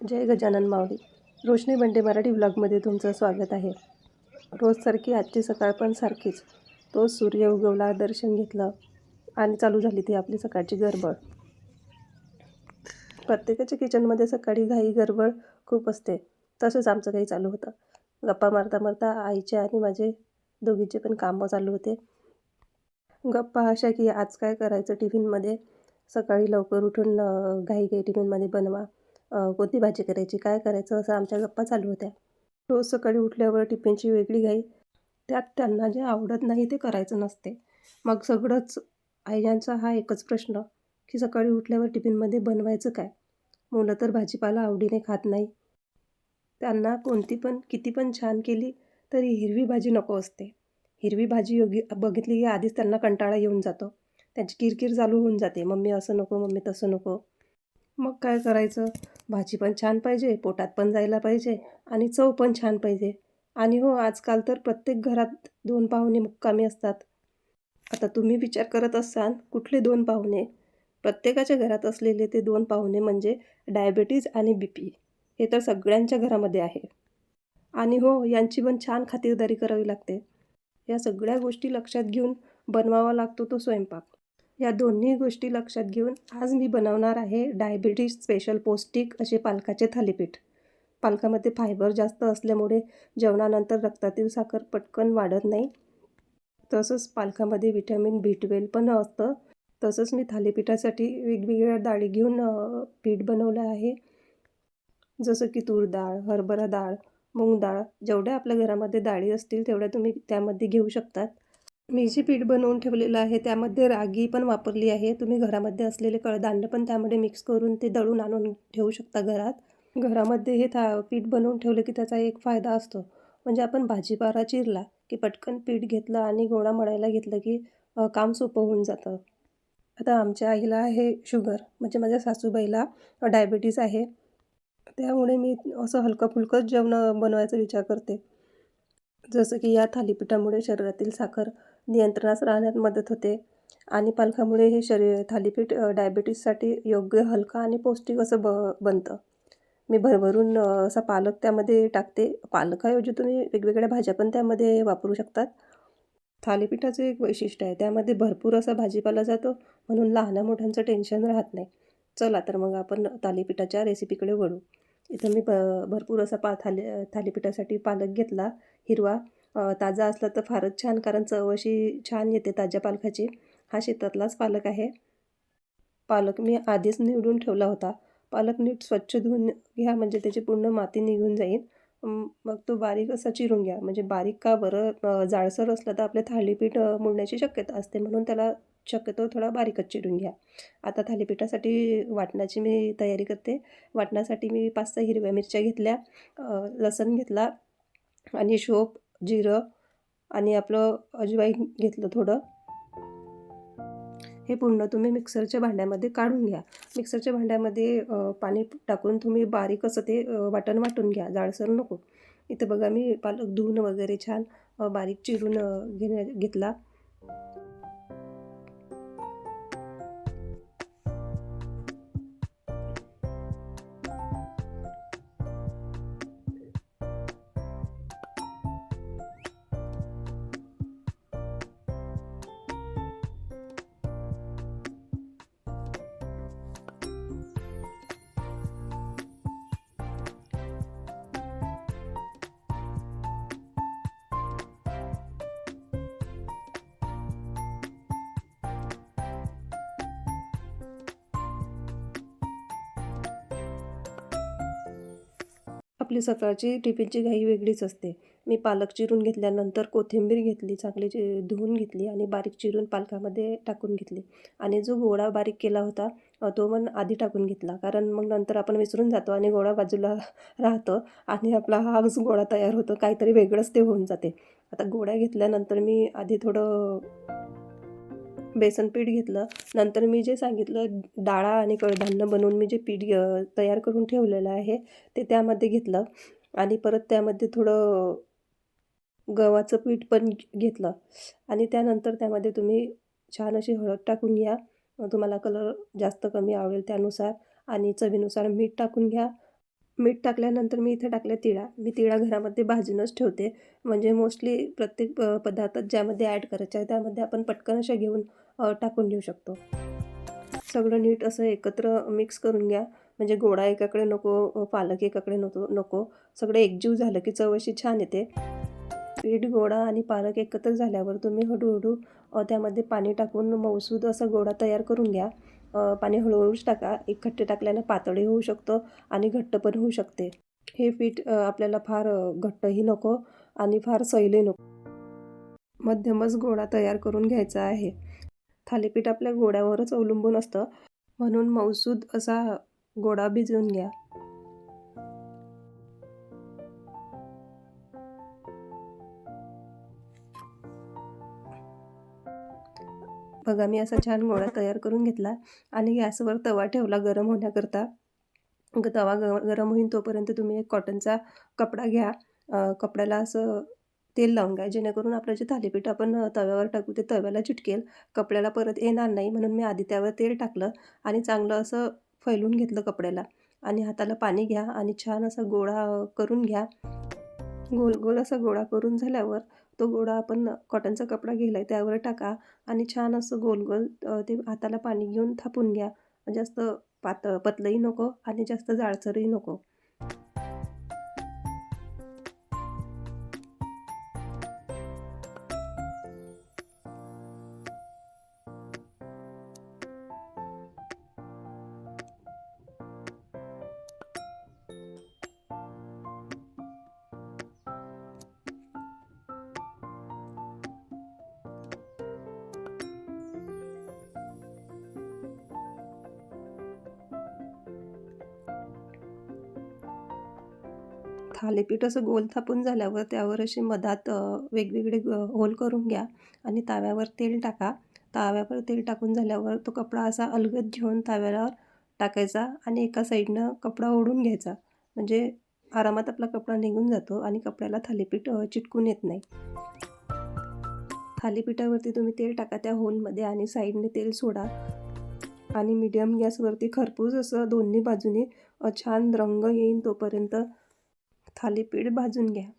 जय गजानन माऊली. रोशनी बंडे मराठी व्लॉगमध्ये तुमचं स्वागत आहे. रोजसारखी आजची सकाळ पण सारखीच. तो सूर्य उगवला, दर्शन घेतलं आणि चालू झाली ती आपली सकाळची गडबड. प्रत्येकाच्या किचनमध्ये सकाळी घाई गडबड खूप असते. तसंच आमचं काही चालू होतं. गप्पा मारता मारता आईचे आणि माझे दोघीचे पण कामं चालू होते. गप्पा अशा की आज काय करायचं टिफिनमध्ये. सकाळी लवकर उठून घाई टिफिनमध्ये बनवा, कोणती भाजी करायची, काय करायचं, असं आमच्या गप्पा चालू होत्या. रोज सकाळी उठल्यावर टिफिनची वेगळी घाई. त्यात त्यांना जे आवडत नाही ते करायचं नसते. मग सगळंच आईयांचा हा एकच प्रश्न की सकाळी उठल्यावर टिफिनमध्ये बनवायचं काय. मुलं तर भाजीपाला आवडीने खात नाही. त्यांना कोणती पण किती पण छान केली तरी हिरवी भाजी नको असते. हिरवी भाजी बघितली की आधीच त्यांना कंटाळा येऊन जातो. त्यांची किरकिर चालू होऊन जाते, मम्मी असं नको, मम्मी तसं नको. मग काय करायचं, भाजी पण छान पाहिजे, पोटात पण जायला पाहिजे आणि चव पण छान पाहिजे. आणि हो, आजकाल तर प्रत्येक घरात 2 पाहुणे मुक्कामी असतात. आता तुम्ही विचार करत असाल कुठले 2 पाहुणे? प्रत्येकाच्या घरात असलेले ते 2 पाहुणे म्हणजे डायबिटीज आणि BP. हे तर सगळ्यांच्या घरामध्ये आहे. आणि हो, यांची पण छान खातिरदारी करावी लागते. या सगळ्या गोष्टी लक्षात घेऊन बनवावा लागतो तो स्वयंपाक. या दोन्ही गोष्टी लक्षात घेऊन आज मी बनवणार आहे डायबिटीज स्पेशल पौष्टिक असे पालकाचे थालीपीठ. पालकामध्ये फायबर जास्त असल्यामुळे जेवणानंतर रक्तातील साखर पटकन वाढत नाही. तसंच पालकामध्ये व्हिटॅमिन B12 पण असतं. तसंच मी थालीपीठासाठी वेगवेगळ्या डाळी घेऊन पीठ बनवलं आहे. जसं की तूर डाळ, हरभरा डाळ, मूग डाळ, जेवढ्या आपल्या घरामध्ये डाळी असतील तेवढ्या तुम्ही त्यामध्ये घेऊ शकतात. मी जे पीठ बनवून ठेवलेलं आहे त्यामध्ये रागी पण वापरली आहे. तुम्ही घरामध्ये असलेले कडधान्य पण त्यामध्ये मिक्स करून ते दळून आणून ठेवू शकता घरात. घरामध्ये हे पीठ बनवून ठेवलं की त्याचा एक फायदा असतो, म्हणजे आपण भाजीपाला चिरला की पटकन पीठ घेतलं आणि गोळा मळायला घेतलं की काम सोपं होऊन जातं. आता आमच्या आईला आहे शुगर, म्हणजे माझ्या सासूबाईला डायबिटीज आहे. त्यामुळे मी असं हलकं-फुलकंच जेवण बनवायचा विचार करते. जसं की या थालीपीठामुळे शरीरातील साखर नियंत्रणात राहण्यात मदत होते आणि पालकामुळे हे थालीपीठ डायबिटीजसाठी योग्य, हलका आणि पौष्टिक असं बनतं. मी भरभरून असा पालक त्यामध्ये टाकते. पालकाऐवजी तुम्ही वेगवेगळ्या भाज्या पण त्यामध्ये वापरू शकतात. थालीपीठाचं एक वैशिष्ट्य आहे, त्यामध्ये भरपूर असा भाजीपाला जातो, म्हणून लहाना-मोठ्यांचं टेन्शन राहत नाही. चला तर मग आपण थालीपीठाच्या रेसिपीकडे वळू. इथं मी भरपूर असा थालीपीठासाठी पालक घेतला हिरवा. ताजा असला तर फारच छान, कारण चव अशी छान येते ताज्या पालकाची. हा शेतातलाच पालक आहे. पालक मी आधीच निवडून ठेवला होता. पालक नीट स्वच्छ धुवून घ्या, म्हणजे त्याची पूर्ण माती निघून जाईल. मग तो बारीक असा चिरून घ्या. म्हणजे बारीक का बरं, जाडसर असलं तर आपले थालीपीठ मुडण्याची शक्यता असते, म्हणून त्याला शक्यतो थोडा बारीकच चिरून घ्या. आता थालीपीठासाठी वाटणाची मी तयारी करते. वाटण्यासाठी मी 5-6 हिरव्या मिरच्या घेतल्या, लसूण घेतला आणि शोप, जिरं आणि आपलं अजवाईन घेतलं थोडं. हे पूर्ण तुम्ही मिक्सरच्या भांड्यामध्ये काढून घ्या. मिक्सरच्या भांड्यामध्ये पाणी टाकून तुम्ही बारीक असं ते वाटण वाटून घ्या, जाडसर नको. इथं बघा मी पालक धुवून वगैरे छान बारीक चिरून घेतला. आपली सकाळची टिफिनची घाई वेगळीच असते. मी पालक चिरून घेतल्यानंतर कोथिंबीर घेतली, चांगली धुवून घेतली आणि बारीक चिरून पालकामध्ये टाकून घेतली आणि जो गोळा बारीक केला होता तो पण आधी टाकून घेतला, कारण मग नंतर आपण विसरून जातो आणि गोळा बाजूला राहतो आणि आपला हाच गोळा तयार होतो, काहीतरी वेगळंच ते होऊन जाते. आता गोळ्या घेतल्यानंतर मी आधी थोडं बेसन पीठ घेतलं. नंतर मी जे सांगितलं डाळा आणि कडधान्य बनवून मी जे पीठ तयार करून ठेवलेलं आहे ते त्यामध्ये घेतलं आणि परत त्यामध्ये थोडं गव्हाचं पीठ पण घेतलं आणि त्यानंतर त्यामध्ये तुम्ही छान अशी हळद टाकून घ्या. तुम्हाला कलर जास्त कमी आवडेल त्यानुसार आणि चवीनुसार मीठ टाकून घ्या. मीठ टाकल्यानंतर मी इथे टाकले तिळा. मी तिळा घरामध्ये भाजूनच ठेवते. म्हणजे मोस्टली प्रत्येक पदार्थात ज्यामध्ये ॲड करायचं आहे त्यामध्ये आपण पटकन अशा घेऊन टाकून घेऊ शकतो. सगळं नीट असं एकत्र मिक्स करून घ्या. म्हणजे गोडा एकाकडे नको, पालक एकाकडे नको. सगळं एकजीव झालं की चव अशी छान येते. पीठ, गोडा आणि पालक एकत्र झाल्यावर तुम्ही हळूहळू त्यामध्ये पाणी टाकून मऊसूद असा गोळा तयार करून घ्या. पाणी हळूहळूच टाका. एकखट्टे टाकल्यानं पातळही होऊ शकतं आणि घट्ट पण होऊ शकते. हे पीठ आपल्याला फार घट्टही नको आणि फार सैलही नको. मध्यमच गोळा तयार करून घ्यायचा आहे. थालीपीठ आपल्या गोड्यावरच अवलंबून असतं, म्हणून मऊसूद असा गोळा भिजवून घ्या. बघा मी असा छान गोळा तयार करून घेतला आणि गॅसवर तवा ठेवला गरम होण्याकरता. तवा गरम होईन तोपर्यंत तुम्ही एक कॉटनचा कपडा घ्या. कपड्याला असं तेल लावून घ्या, जेणेकरून आपलं जे थालीपीठ आपण तव्यावर टाकू ते तव्याला चिटकेल, कपड्याला परत येणार नाही. म्हणून मी आधी त्यावर तेल टाकलं आणि चांगलं असं फैलून घेतलं कपड्याला आणि हाताला पाणी घ्या आणि छान असा गोळा करून घ्या. गोल गोल असा गोळा करून झाल्यावर तो गोळा आपण कॉटनचा कपडा घेतला आहे त्यावर टाका आणि छान असं गोल गोल ते हाताला पाणी घेऊन थापून घ्या. जास्त पतलंही नको आणि जास्त जाडसरही नको. थालीपीठ असं गोल थापून झाल्यावर त्यावर असे मधात वेगवेगळे होल करून घ्या आणि तव्यावर तेल टाका. तव्यावर तेल टाकून झाल्यावर तो कपडा असा अलगद घेऊन तव्यावर टाकायचा आणि एका साईडनं कपडा ओढून घ्यायचा. म्हणजे आरामात आपला कपडा निघून जातो आणि कपड्याला थालीपीठ चिटकून येत नाही. थालीपीठावरती तुम्ही तेल टाका त्या होलमध्ये आणि साईडने तेल सोडा आणि मीडियम गॅसवरती खरपूस असं दोन्ही बाजूने छान रंग येईन तोपर्यंत थालीपीठ भाजून घ्या.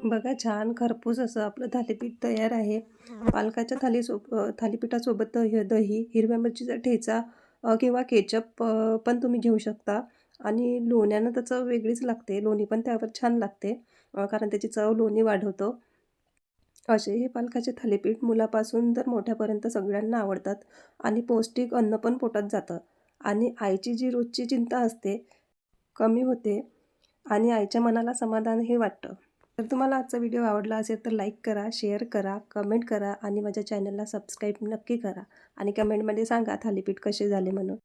बघा छान खरपूस असं आपलं थालीपीठ तयार आहे. पालकाच्या थालीपीठासोबत दही, हिरव्या मिरचीचा ठेचा किंवा केचप पण तुम्ही घेऊ शकता आणि लोण्यानं तर चव वेगळीच लागते. लोणी पण त्यावर छान लागते, कारण त्याची चव लोणी वाढवतो. असे हे पालकाचे थालीपीठ मुलापासून तर मोठ्यापर्यंत सगळ्यांना आवडतात आणि पौष्टिक अन्न पण पोटात जातं आणि आईची जी रोजची चिंता असते कमी होते आणि आईच्या मनाला समाधानही वाटतं. जर तुम्हाला आजचा व्हिडिओ आवडला असेल तर लाईक करा, शेअर करा, कमेंट करा आणि माझ्या चॅनलला सबस्क्राईब नक्की करा आणि कमेंटमध्ये सांगा थालीपीठ कसे झाले म्हणून.